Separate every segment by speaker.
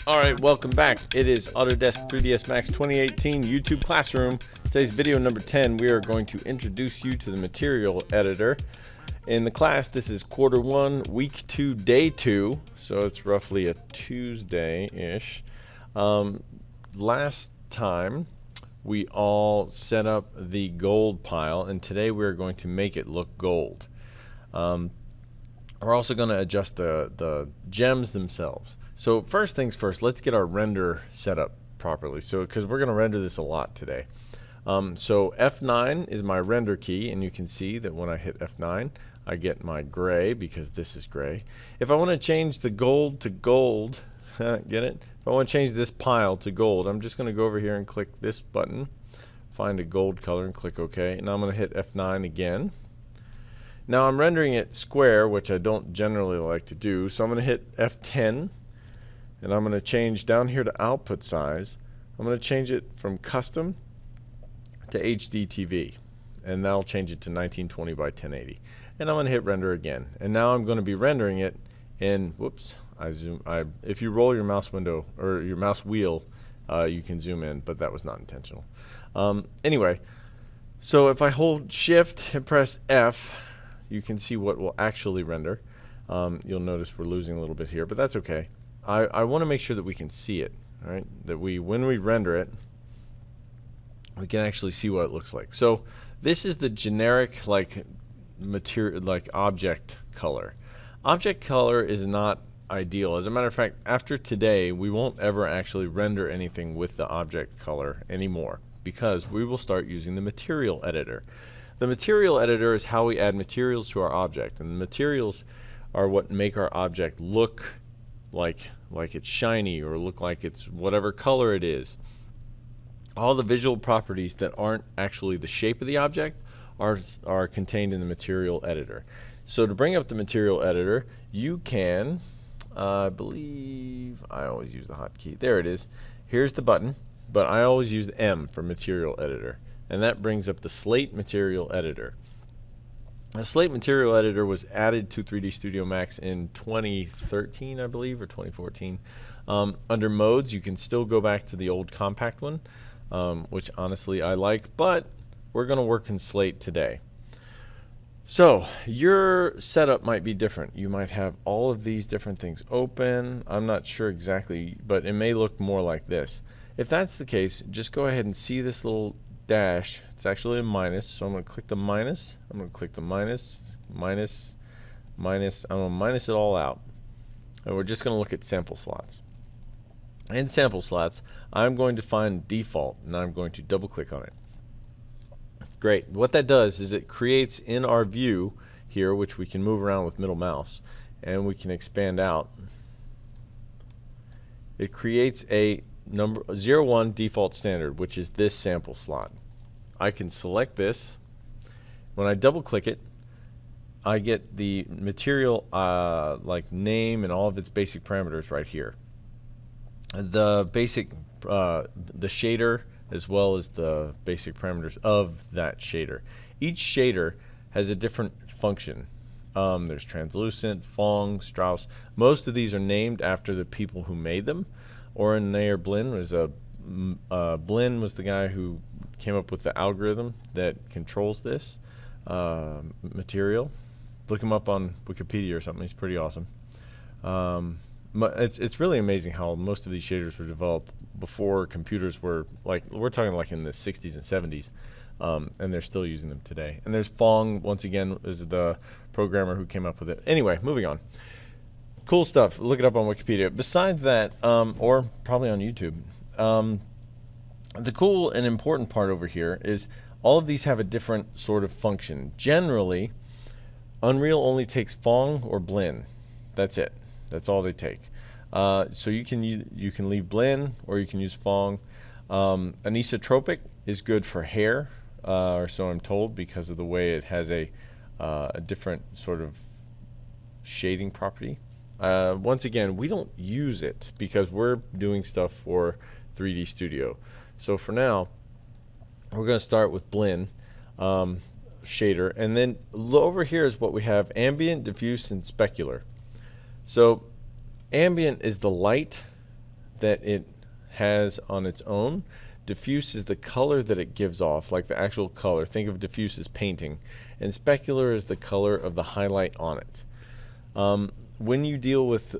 Speaker 1: Alright, welcome back. It is Autodesk 3ds Max 2018 YouTube Classroom. Today's video number 10, we are going to introduce you to the material editor. In the class, this is quarter 1, week 2, day 2, so it's roughly a Tuesday-ish. Last time, we all set up the gold pile, and today we're going to make it look gold. We're also going to adjust the gems themselves. So first things first, let's get our render set up properly. So because we're going to render this a lot today. So F9 is my render key, and you can see that when I hit F9, I get my gray because this is gray. If I want to change the gold to gold, get it? If I want to change this pile to gold, I'm just going to go over here and click this button, find a gold color, and click OK. And I'm going to hit F9 again. Now I'm rendering it square, which I don't generally like to do, so I'm going to hit F10. And I'm going to change down here to output size. I'm going to change it from custom to HDTV, and that'll change it to 1920 by 1080. And I'm going to hit render again. And now I'm going to be rendering it in, whoops, if you roll your mouse window or your mouse wheel, you can zoom in, but that was not intentional. Anyway, so if I hold shift and press F, you can see what will actually render. You'll notice we're losing a little bit here, but that's okay. I want to make sure that we can see it, right? That when we render it, we can actually see what it looks like. So this is the generic material, object color. Object color is not ideal. As a matter of fact, after today, we won't ever actually render anything with the object color anymore because we will start using the material editor. The material editor is how we add materials to our object, and the materials are what make our object look like it's shiny or look like it's whatever color it is. All the visual properties that aren't actually the shape of the object are contained in the material editor. So to bring up the material editor, you can, I believe I always use the hotkey. There it is. Here's the button, but I always use the M for material editor, and that brings up the Slate material editor. The Slate Material Editor was added to 3D Studio Max in 2013, I believe, or 2014. Under modes, you can still go back to the old compact one, which honestly I like, but we're going to work in Slate today. So your setup might be different. You might have all of these different things open. I'm not sure exactly, but it may look more like this. If that's the case, just go ahead and see this little dash. It's actually a minus, so I'm going to click the minus. I'm going to click the minus, minus, minus. I'm going to minus it all out. And we're just going to look at sample slots. In sample slots, I'm going to find default, and I'm going to double click on it. Great. What that does is it creates in our view here, which we can move around with middle mouse, and we can expand out. It creates a number 01 default standard, which is this sample slot. I can select this. When I double click it, I get the material name and all of its basic parameters right here. The basic the shader as well as the basic parameters of that shader. Each shader has a different function. There's translucent, Phong, Strauss. Most of these are named after the people who made them. Oren Nair Blin was Blin was the guy who came up with the algorithm that controls this material. Look him up on Wikipedia or something. He's pretty awesome. It's really amazing how most of these shaders were developed before computers were we're talking like in the 60s and 70s, and they're still using them today. And there's Phong, once again, is the programmer who came up with it. Anyway, moving on. Cool stuff. Look it up on Wikipedia. Besides that, or probably on YouTube, the cool and important part over here is all of these have a different sort of function. Generally, Unreal only takes Phong or Blin. That's it. That's all they take. So you can leave Blin or you can use Phong. Anisotropic is good for hair, or so I'm told, because of the way it has a different sort of shading property. Once again, we don't use it because we're doing stuff for 3D Studio. So for now, we're going to start with Blin shader, and then over here is what we have: ambient, diffuse, and specular. So ambient is the light that it has on its own. Diffuse is the color that it gives off, like the actual color. Think of diffuse as painting. And specular is the color of the highlight on it. When you deal with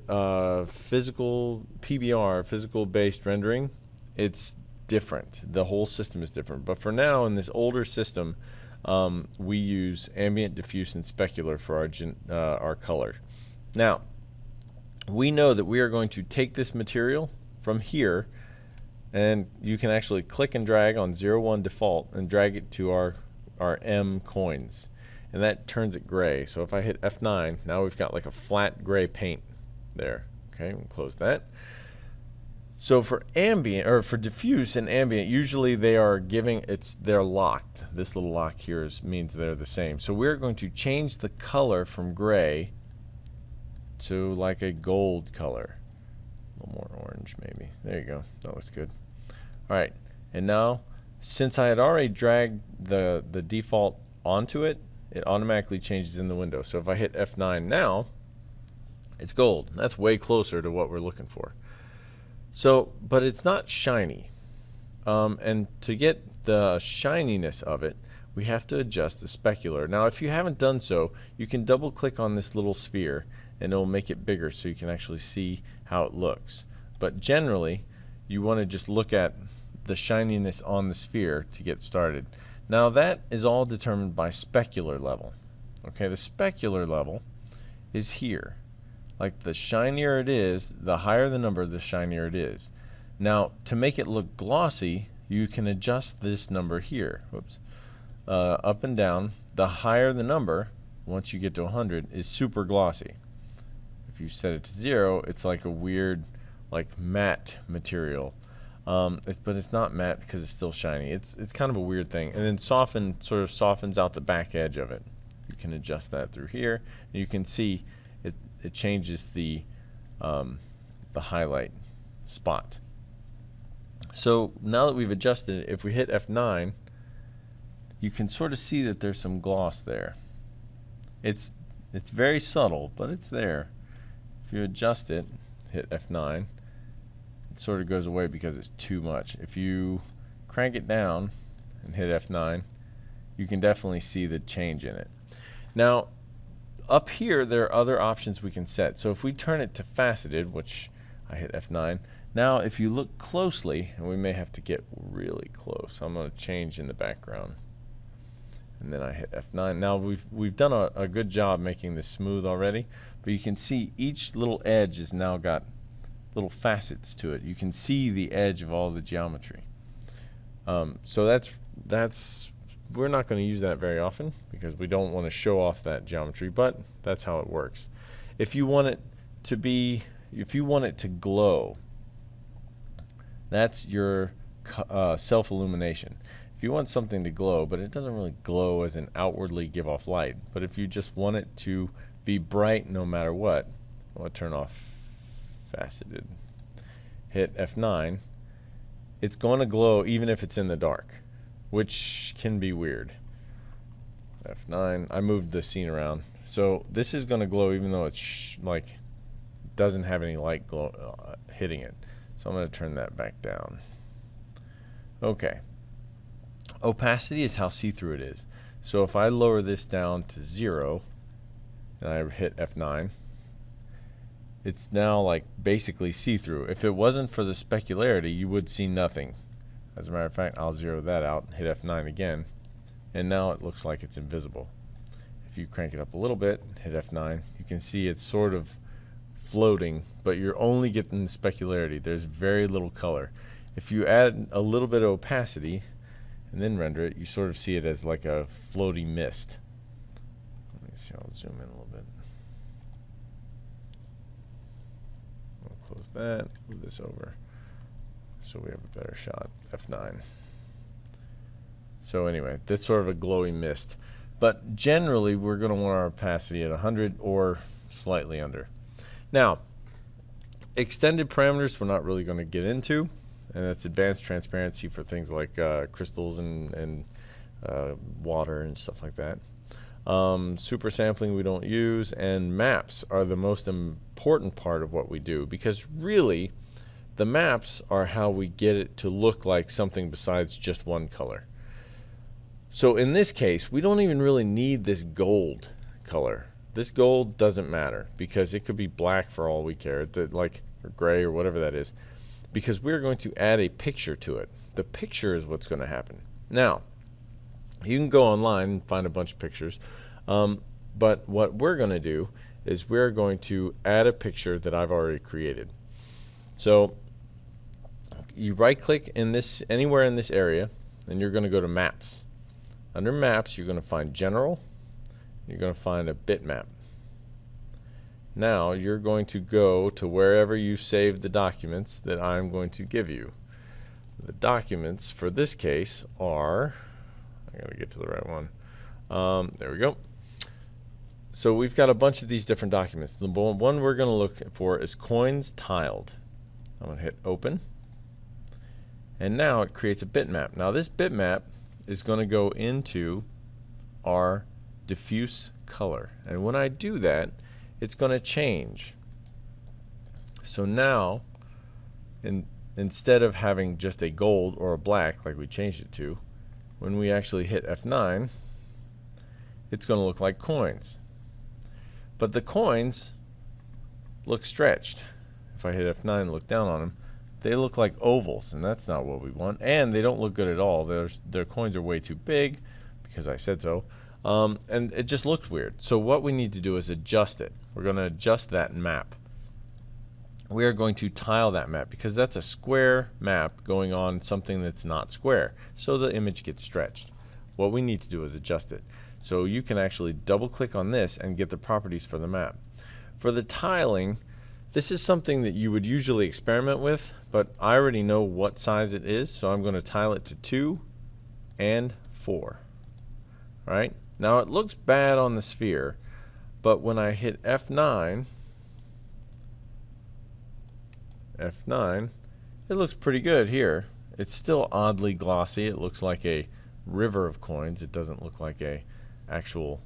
Speaker 1: physical PBR, physical-based rendering, it's different. The whole system is different. But for now, in this older system, we use ambient, diffuse, and specular for our color. Now, we know that we are going to take this material from here, and you can actually click and drag on 01 default and drag it to our M coins. And that turns it gray. So if I hit F9, now we've got like a flat gray paint there. Okay, we'll close that. So for ambient, or for diffuse and ambient, usually they are they're locked. This little lock here means they're the same. So we're going to change the color from gray to like a gold color. A little more orange maybe. There you go. That looks good. All right, and now since I had already dragged the default onto it, it automatically changes in the window. So if I hit F9 now, it's gold. That's way closer to what we're looking for. So, but it's not shiny. And to get the shininess of it, we have to adjust the specular. Now, if you haven't done so, you can double click on this little sphere and it'll make it bigger so you can actually see how it looks. But generally, you want to just look at the shininess on the sphere to get started. Now that is all determined by specular level. Okay, the specular level is here. Like the shinier it is, the higher the number, the shinier it is. Now to make it look glossy, you can adjust this number here. Whoops. Up and down. The higher the number, once you get to 100, is super glossy. If you set it to 0, it's like a weird, like matte material. But it's not matte because it's still shiny. It's kind of a weird thing. And then soften sort of softens out the back edge of it. You can adjust that through here. And you can see it changes the highlight spot. So now that we've adjusted it, if we hit F9, you can sort of see that there's some gloss there. It's very subtle, but it's there. If you adjust it, hit F9, sort of goes away because it's too much. If you crank it down and hit F9, you can definitely see the change in it. Now up here there are other options we can set. So if we turn it to faceted, which I hit F9, now if you look closely, and we may have to get really close, I'm going to change in the background, and then I hit F9. Now we've done a good job making this smooth already, but you can see each little edge has now got little facets to it. You can see the edge of all the geometry. So that's we're not going to use that very often because we don't want to show off that geometry, but that's how it works. If you want it to glow, that's your self-illumination. If you want something to glow, but it doesn't really glow as in outwardly give off light, but if you just want it to be bright no matter what, I want to turn off faceted, hit F9, it's going to glow even if it's in the dark, which can be weird. F9, I moved the scene around, so this is going to glow even though it's like doesn't have any light glow hitting it. So I'm going to turn that back down. Okay, opacity is how see-through it is. So if I lower this down to 0 and I hit F9, it's now like basically see-through. If it wasn't for the specularity, you would see nothing. As a matter of fact, I'll zero that out, hit F9 again, and now it looks like it's invisible. If you crank it up a little bit, hit F9, you can see it's sort of floating, but you're only getting the specularity. There's very little color. If you add a little bit of opacity and then render it, you sort of see it as like a floaty mist. Let me see, I'll zoom in a little bit. Close that, move this over so we have a better shot. F9. So anyway, that's sort of a glowy mist. But generally, we're going to want our opacity at 100 or slightly under. Now, extended parameters we're not really going to get into, and that's advanced transparency for things like crystals and water and stuff like that. Super sampling we don't use, and maps are the most important part of what we do, because really The maps are how we get it to look like something besides just one color. So in this case, we don't even really need this gold color. This gold doesn't matter because it could be black for all we care, like or gray or whatever that is, because we're going to add a picture to it. The picture is what's going to happen. Now, you can go online and find a bunch of pictures, but what we're going to do is we're going to add a picture that I've already created. So you right-click in this anywhere in this area, and you're going to go to Maps. Under Maps, you're going to find General. You're going to find a Bitmap. Now you're going to go to wherever you saved the documents that I'm going to give you. The documents for this case are, I gotta get to the right one. There we go. So we've got a bunch of these different documents. The one we're going to look for is coins tiled. I'm going to hit open. And now it creates a bitmap. Now this bitmap is going to go into our diffuse color. And when I do that, it's going to change. So now, instead of having just a gold or a black like we changed it to, when we actually hit F9, it's going to look like coins. But the coins look stretched. If I hit F9 and look down on them, they look like ovals, and that's not what we want. And they don't look good at all. Their coins are way too big, because I said so. And it just looks weird. So what we need to do is adjust it. We're going to adjust that map. We are going to tile that map, because that's a square map going on something that's not square. So the image gets stretched. What we need to do is adjust it. So you can actually double click on this and get the properties for the map. For the tiling, this is something that you would usually experiment with, but I already know what size it is, so I'm going to tile it to 2 and 4. Right? Now it looks bad on the sphere, but when I hit F9, it looks pretty good here. It's still oddly glossy. It looks like a river of coins. It doesn't look like a actual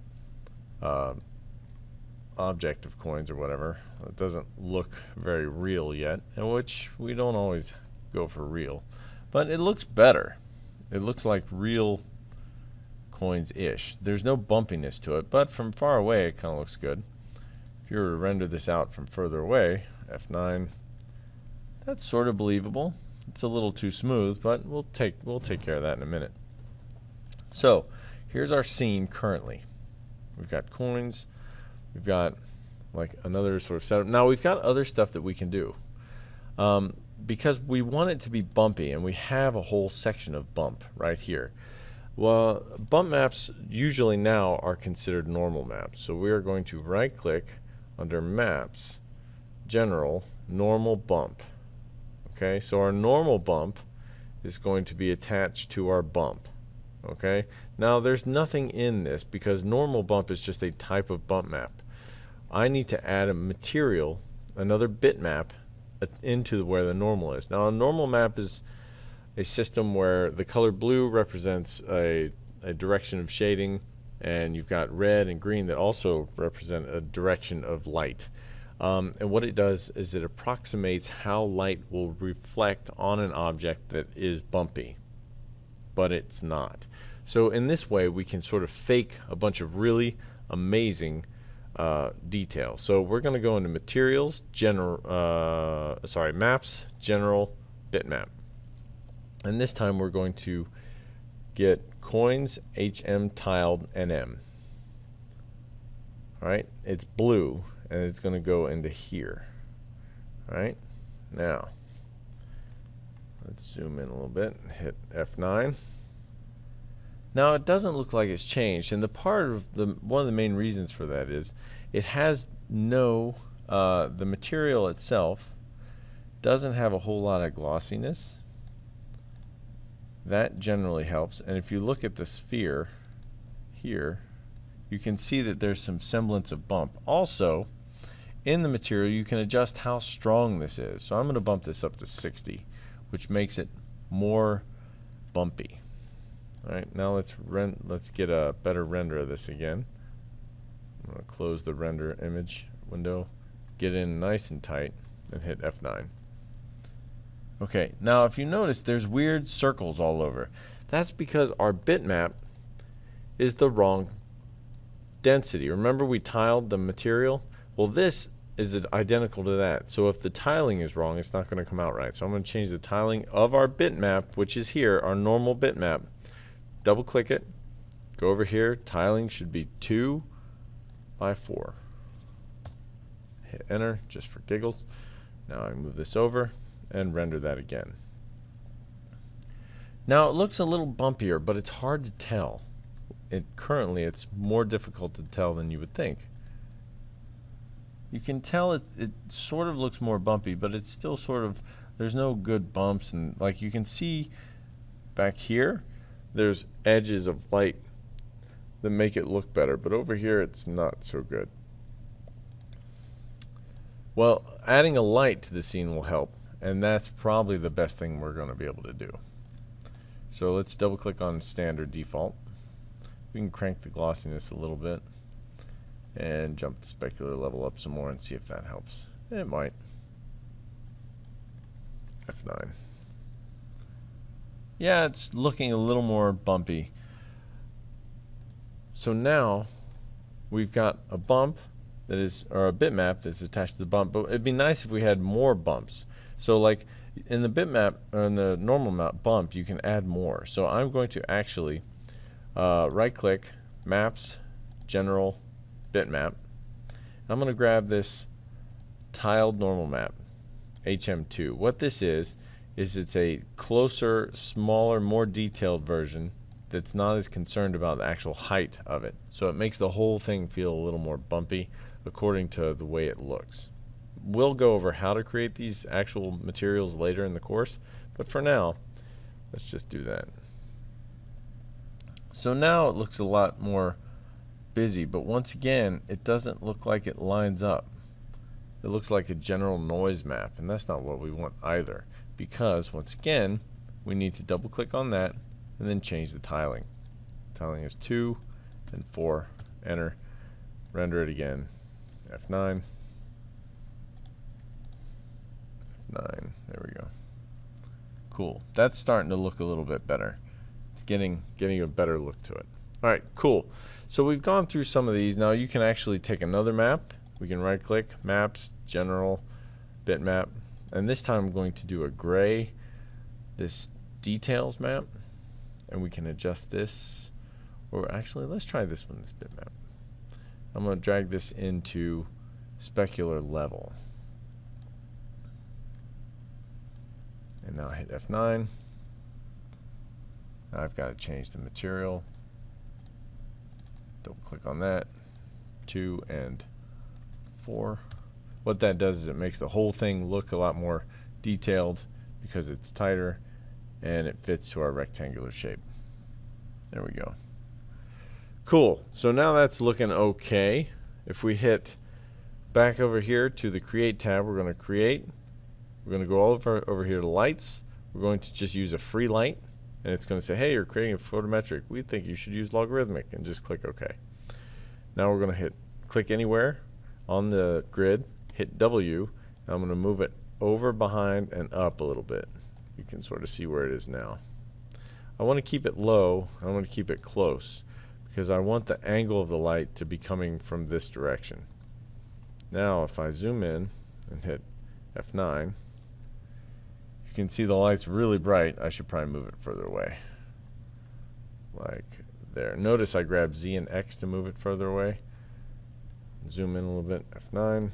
Speaker 1: object of coins or whatever. It doesn't look very real yet, and which we don't always go for real, but it looks better. It looks like real coins-ish. There's no bumpiness to it, but from far away it kind of looks good. If you were to render this out from further away, F9, that's sort of believable. It's a little too smooth, but we'll take care of that in a minute. So here's our scene currently. We've got coins. We've got like another sort of setup. Now we've got other stuff that we can do. Because we want it to be bumpy, and we have a whole section of bump right here. Well, bump maps usually now are considered normal maps. So we are going to right click under Maps, General, Normal Bump. Okay, so our normal bump is going to be attached to our bump. Okay, now there's nothing in this because normal bump is just a type of bump map. I need to add a material, another bitmap, into where the normal is. Now a normal map is a system where the color blue represents a direction of shading, and you've got red and green that also represent a direction of light. And what it does is it approximates how light will reflect on an object that is bumpy, but it's not. So in this way we can sort of fake a bunch of really amazing detail. So we're going to go into Materials, Maps, General, Bitmap. And this time we're going to get Coins HM tiled NM. Alright, it's blue, and it's going to go into here. Alright, now let's zoom in a little bit, hit F9. Now it doesn't look like it's changed, and the part of one of the main reasons for that is it has no the material itself doesn't have a whole lot of glossiness. That generally helps, and if you look at the sphere here, you can see that there's some semblance of bump. Also, in the material you can adjust how strong this is. So I'm going to bump this up to 60, which makes it more bumpy. Alright, now let's get a better render of this again. I'm going to close the render image window, get in nice and tight, and hit F9. Okay, now if you notice, there's weird circles all over. That's because our bitmap is the wrong density. Remember we tiled the material? Well, this is identical to that. So if the tiling is wrong, it's not going to come out right. So I'm going to change the tiling of our bitmap, which is here, our normal bitmap. Double click it. Go over here. Tiling should be 2 by 4. Hit enter just for giggles. Now I move this over and render that again. Now it looks a little bumpier, but it's hard to tell. Currently it's more difficult to tell than you would think. You can tell it sort of looks more bumpy, but it's still sort of, there's no good bumps, and like you can see back here, there's edges of light that make it look better, but over here it's not so good. Well, adding a light to the scene will help, and that's probably the best thing we're going to be able to do. So let's double click on standard default. We can crank the glossiness a little bit and jump the specular level up some more and see if that helps. It might. F9. Yeah, it's looking a little more bumpy. So now we've got a bump that is, or a bitmap that's attached to the bump, but it'd be nice if we had more bumps. So like in the bitmap, or in the normal map bump, you can add more. So I'm going to actually right click, maps, general, bitmap. I'm going to grab this tiled normal map, HM2. What this is it's a closer, smaller, more detailed version that's not as concerned about the actual height of it. So it makes the whole thing feel a little more bumpy according to the way it looks. We'll go over how to create these actual materials later in the course, but for now, let's just do that. So now it looks a lot more busy, but once again, it doesn't look like it lines up. It looks like a general noise map, and that's not what we want either, because once again, we need to double click on that and then change the tiling. Tiling is 2 and 4, enter, render it again, F9, F9, there we go. Cool, that's starting to look a little bit better. It's getting a better look to it. Alright, cool. So we've gone through some of these. Now you can actually take another map. We can right click, maps, general, bitmap, and this time I'm going to do a gray, this details map, and we can adjust this, or actually let's try this one, this bitmap. I'm going to drag this into specular level, and now I hit F9. Now I've got to change the material. Double click on that, 2 and 4. What that does is it makes the whole thing look a lot more detailed because it's tighter and it fits to our rectangular shape. There we go. Cool. So now that's looking okay. If we hit back over here to the create tab, we're going to create. We're going to go all over here to lights. We're going to just use a free light, and it's going to say, hey, you're creating a photometric. We think you should use logarithmic, and just click OK. Now we're going to hit click anywhere on the grid, hit W, and I'm going to move it over, behind, and up a little bit. You can sort of see where it is now. I want to keep it low. I want to keep it close because I want the angle of the light to be coming from this direction. Now if I zoom in and hit F9, you can see the light's really bright. I should probably move it further away. Like there. Notice I grabbed Z and X to move it further away. Zoom in a little bit, F9.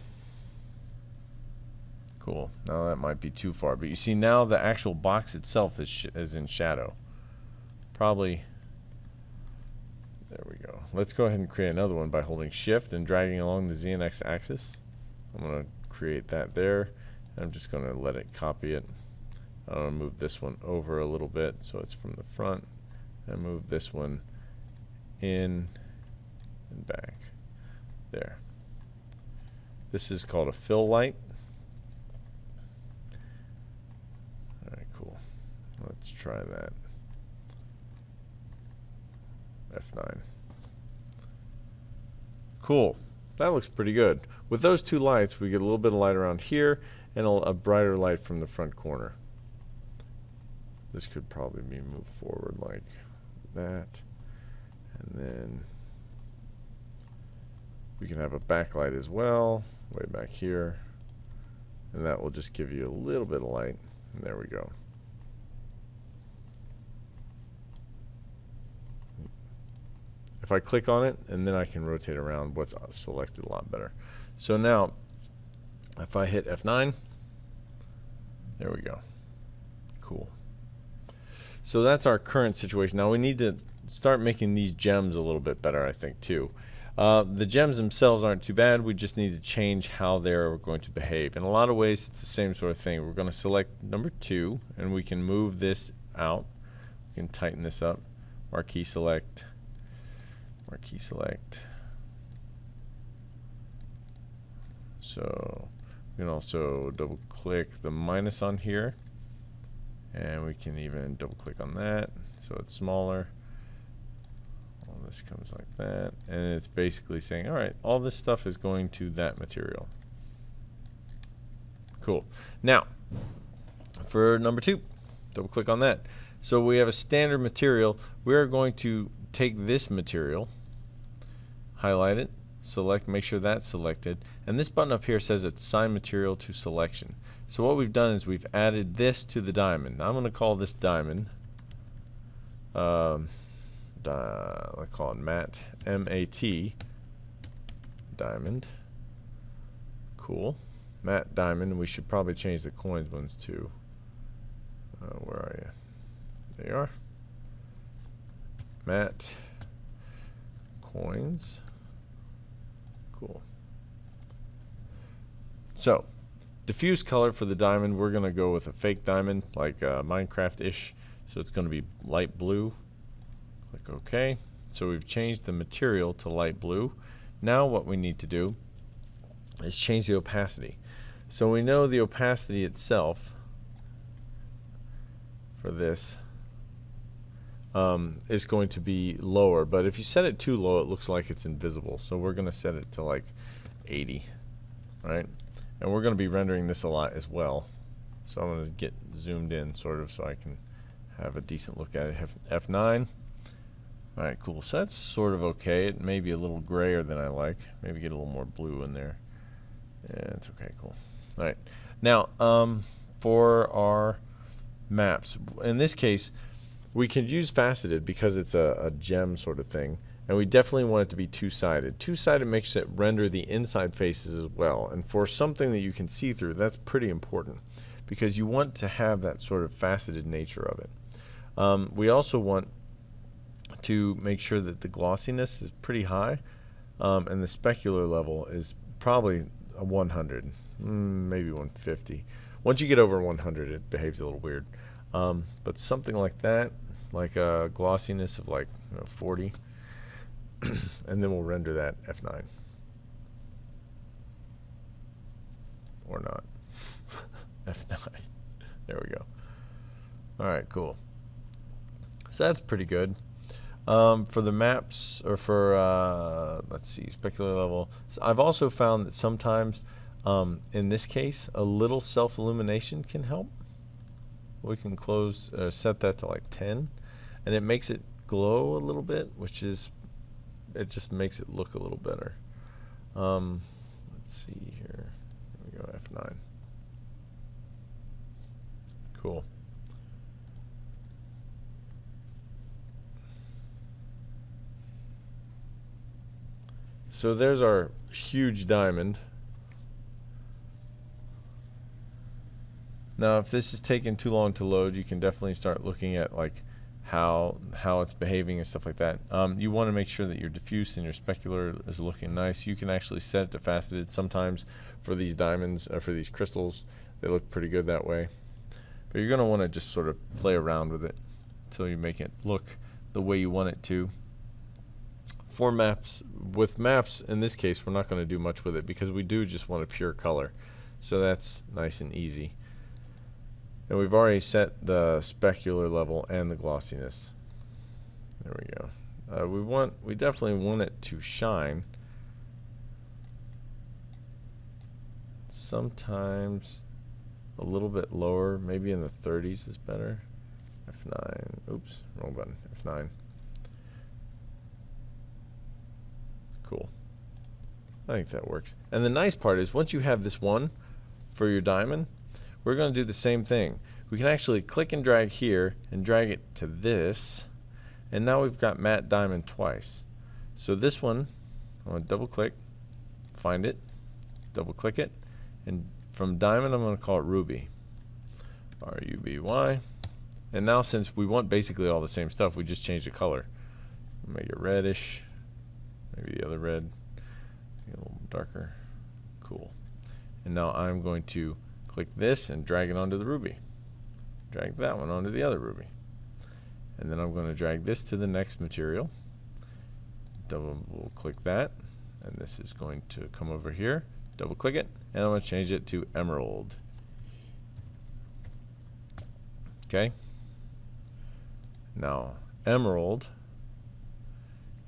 Speaker 1: Cool. Now that might be too far, but you see now the actual box itself is in shadow. Probably, there we go. Let's go ahead and create another one by holding Shift and dragging along the Z and X axis. I'm going to create that there. I'm just going to let it copy it. I'm going to move this one over a little bit so it's from the front, and move this one in and back. There. This is called a fill light. Alright, cool. Let's try that. F9. Cool. That looks pretty good. With those two lights, we get a little bit of light around here and a brighter light from the front corner. This could probably be moved forward like that. And then we can have a backlight as well, way back here. And that will just give you a little bit of light. And there we go. If I click on it, and then I can rotate around what's selected a lot better. So now, if I hit F9, there we go. Cool. So that's our current situation. Now we need to start making these gems a little bit better, I think, too. The gems themselves aren't too bad. We just need to change how they're going to behave. In a lot of ways, it's the same sort of thing. We're going to select number 2, and we can move this out. We can tighten this up. Marquee select. Marquee select. So we can also double click the minus on here, and we can even double click on that so it's smaller. All this comes like that, and it's basically saying, all right, all this stuff is going to that material. Cool. Now for number 2, double click on that. So we have a standard material. We're going to take this material, highlight it, select, make sure that's selected, and this button up here says assign material to selection. So what we've done is we've added this to the diamond. Now I'm going to call this diamond. Let's call it matte, M-A-T, diamond. Cool. Matte diamond. We should probably change the coins ones too. Where are you? There you are. Matte coins. Cool. So, diffuse color for the diamond, we're going to go with a fake diamond, like Minecraft-ish. So it's going to be light blue. Click OK. So we've changed the material to light blue. Now what we need to do is change the opacity. So we know the opacity itself for this is going to be lower, but if you set it too low, it looks like it's invisible. So we're going to set it to like 80, right? And we're going to be rendering this a lot as well. So I'm going to get zoomed in sort of so I can have a decent look at it. F9. All right, cool. So that's sort of okay. It may be a little grayer than I like. Maybe get a little more blue in there. Yeah, it's okay, cool. All right. Now, for our maps, in this case, we could use faceted because it's a gem sort of thing. And we definitely want it to be two-sided. Two-sided makes it render the inside faces as well. And for something that you can see through, that's pretty important because you want to have that sort of faceted nature of it. We also want to make sure that the glossiness is pretty high, and the specular level is probably a 100, maybe 150. Once you get over 100, it behaves a little weird. But something like that, like a glossiness of like 40, and then we'll render that F9. Or not. F9. There we go. All right, cool. So that's pretty good. For the maps, or for, let's see, specular level, so I've also found that sometimes, in this case, a little self-illumination can help. We can close, set that to like 10, and it makes it glow a little bit, which is, it just makes it look a little better. Let's see here. Here we go, F9. Cool. So there's our huge diamond. Now, if this is taking too long to load, you can definitely start looking at like how it's behaving and stuff like that. You want to make sure that your diffuse and your specular is looking nice. You can actually set it to faceted. Sometimes for these diamonds, for these crystals, they look pretty good that way. But you're going to want to just sort of play around with it until you make it look the way you want it to. For maps, with maps, in this case, we're not going to do much with it because we do just want a pure color. So that's nice and easy. And we've already set the specular level and the glossiness. There we go. We definitely want it to shine. Sometimes a little bit lower, maybe in the 30s is better. F9. Oops, wrong button. F9. Cool. I think that works. And the nice part is once you have this one for your diamond, we're going to do the same thing. We can actually click and drag here and drag it to this, and now we've got matte diamond twice. So this one, I'm going to double click, find it, double click it, and from diamond I'm going to call it ruby. R-U-B-Y. And now since we want basically all the same stuff, we just change the color. Make it reddish, maybe the other red, a little darker. Cool. And now I'm going to click this and drag it onto the ruby. Drag that one onto the other ruby. And then I'm going to drag this to the next material. Double click that. And this is going to come over here. Double click it. And I'm going to change it to emerald. Okay. Now, emerald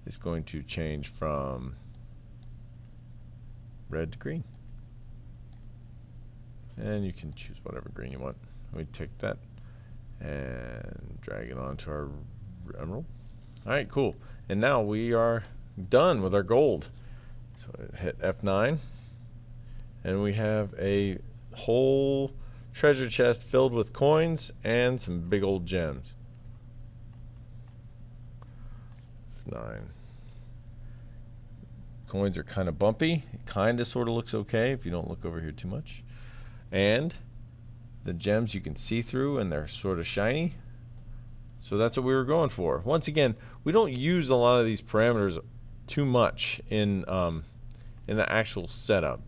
Speaker 1: is going to change from red to green. And you can choose whatever green you want. We take that and drag it onto our emerald. Alright, cool. And now we are done with our gold. So hit F9 and we have a whole treasure chest filled with coins and some big old gems. F9. Coins are kind of bumpy. It kind of sort of looks okay if you don't look over here too much. And the gems you can see through and they're sort of shiny. So that's what we were going for. Once again, we don't use a lot of these parameters too much in the actual setup.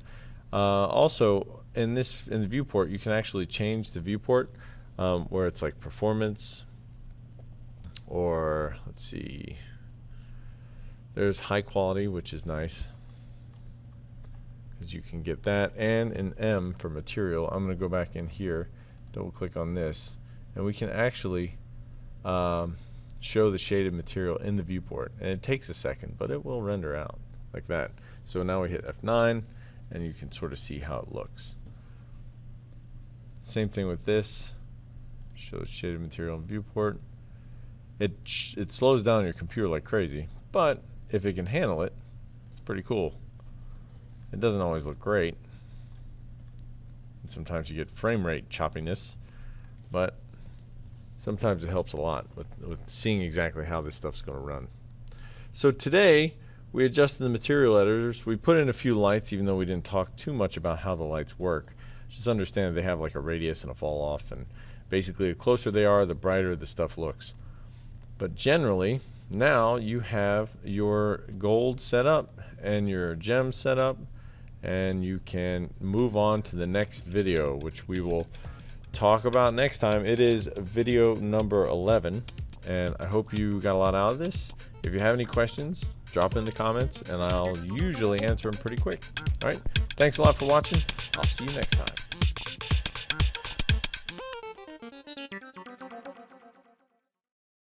Speaker 1: Also, in the viewport, you can actually change the viewport where it's like performance, or let's see, there's high quality, which is nice because you can get that, and an M for material. I'm going to go back in here, double click on this, and we can actually show the shaded material in the viewport. And it takes a second, but it will render out like that. So now we hit F9 and you can sort of see how it looks. Same thing with this. Shows shaded material in viewport. It slows down your computer like crazy, but if it can handle it, it's pretty cool. It doesn't always look great. And sometimes you get frame rate choppiness, but sometimes it helps a lot with seeing exactly how this stuff's going to run. So today we adjusted the material editors. We put in a few lights, even though we didn't talk too much about how the lights work. Just understand they have like a radius and a fall off, and basically the closer they are, the brighter the stuff looks. But generally, now you have your gold set up and your gem set up, and you can move on to the next video, which we will talk about next time. It is video number 11, and I hope you got a lot out of this. If you have any questions, drop in the comments, and I'll usually answer them pretty quick. All right, thanks a lot for watching. I'll see you next time.